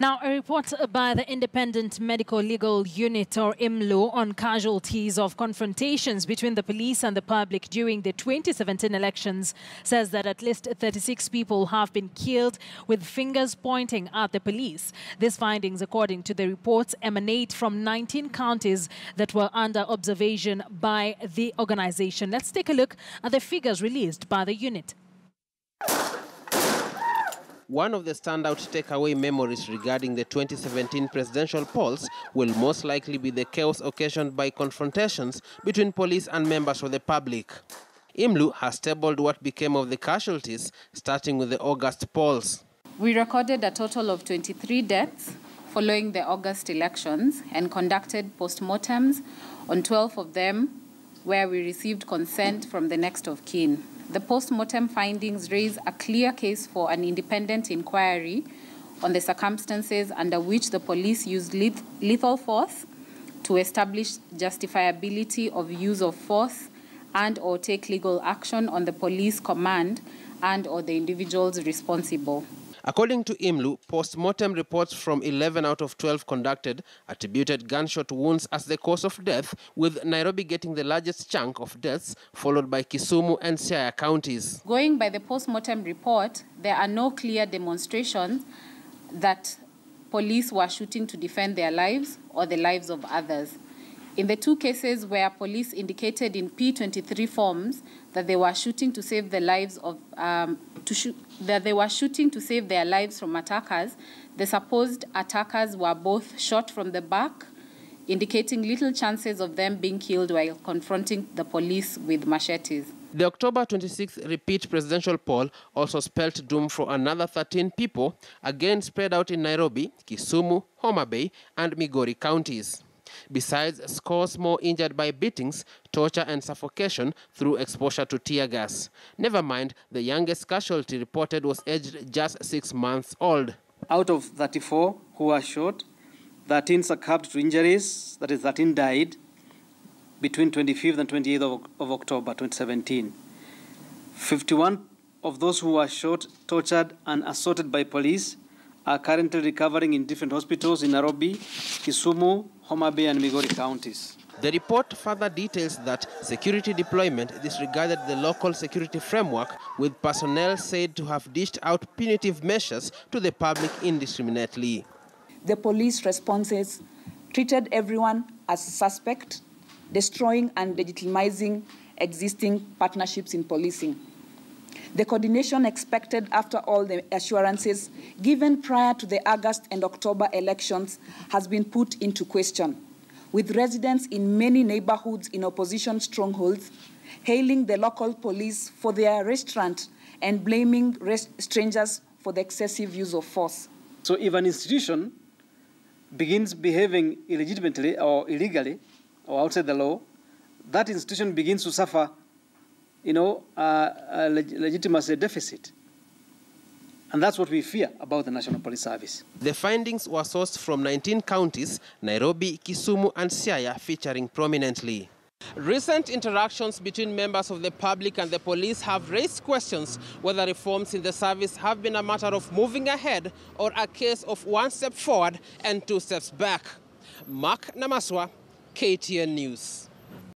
Now, a report by the Independent Medical Legal Unit, or IMLU, on casualties of confrontations between the police and the public during the 2017 elections says that at least 36 people have been killed with fingers pointing at the police. These findings, according to the reports, emanate from 19 counties that were under observation by the organization. Let's take a look at the figures released by the unit. One of the standout takeaway memories regarding the 2017 presidential polls will most likely be the chaos occasioned by confrontations between police and members of the public. IMLU has tabled what became of the casualties, starting with the August polls. We recorded a total of 23 deaths following the August elections and conducted postmortems on 12 of them, where we received consent from the next of kin. The post-mortem findings raise a clear case for an independent inquiry on the circumstances under which the police used lethal force to establish justifiability of use of force and or take legal action on the police command and or the individuals responsible. According to IMLU, post-mortem reports from 11 out of 12 conducted attributed gunshot wounds as the cause of death, with Nairobi getting the largest chunk of deaths, followed by Kisumu and Siaya counties. Going by the post-mortem report, there are no clear demonstrations that police were shooting to defend their lives or the lives of others. In the two cases where police indicated in P23 forms that they were shooting to save the lives of their lives from attackers, the supposed attackers were both shot from the back, indicating little chances of them being killed while confronting the police with machetes. The October 26th repeat presidential poll also spelled doom for another 13 people, again spread out in Nairobi, Kisumu, Homa Bay, and Migori counties. Besides, scores more injured by beatings, torture and suffocation through exposure to tear gas. Never mind, the youngest casualty reported was aged just 6 months old. Out of 34 who were shot, 13 succumbed to injuries, that is 13 died, between 25th and 28th of October 2017. 51 of those who were shot, tortured and assaulted by police are currently recovering in different hospitals in Nairobi, Kisumu, Homa Bay and Migori counties. The report further details that security deployment disregarded the local security framework, with personnel said to have dished out punitive measures to the public indiscriminately. The police responses treated everyone as suspect, destroying and legitimizing existing partnerships in policing. The coordination expected after all the assurances given prior to the August and October elections has been put into question, with residents in many neighborhoods in opposition strongholds hailing the local police for their restraint and blaming strangers for the excessive use of force. So if an institution begins behaving illegitimately or illegally or outside the law, that institution begins to suffer a legitimacy deficit. And that's what we fear about the National Police Service. The findings were sourced from 19 counties, Nairobi, Kisumu and Siaya featuring prominently. Recent interactions between members of the public and the police have raised questions whether reforms in the service have been a matter of moving ahead or a case of 1 step forward and 2 steps back. Mark Namaswa, KTN News.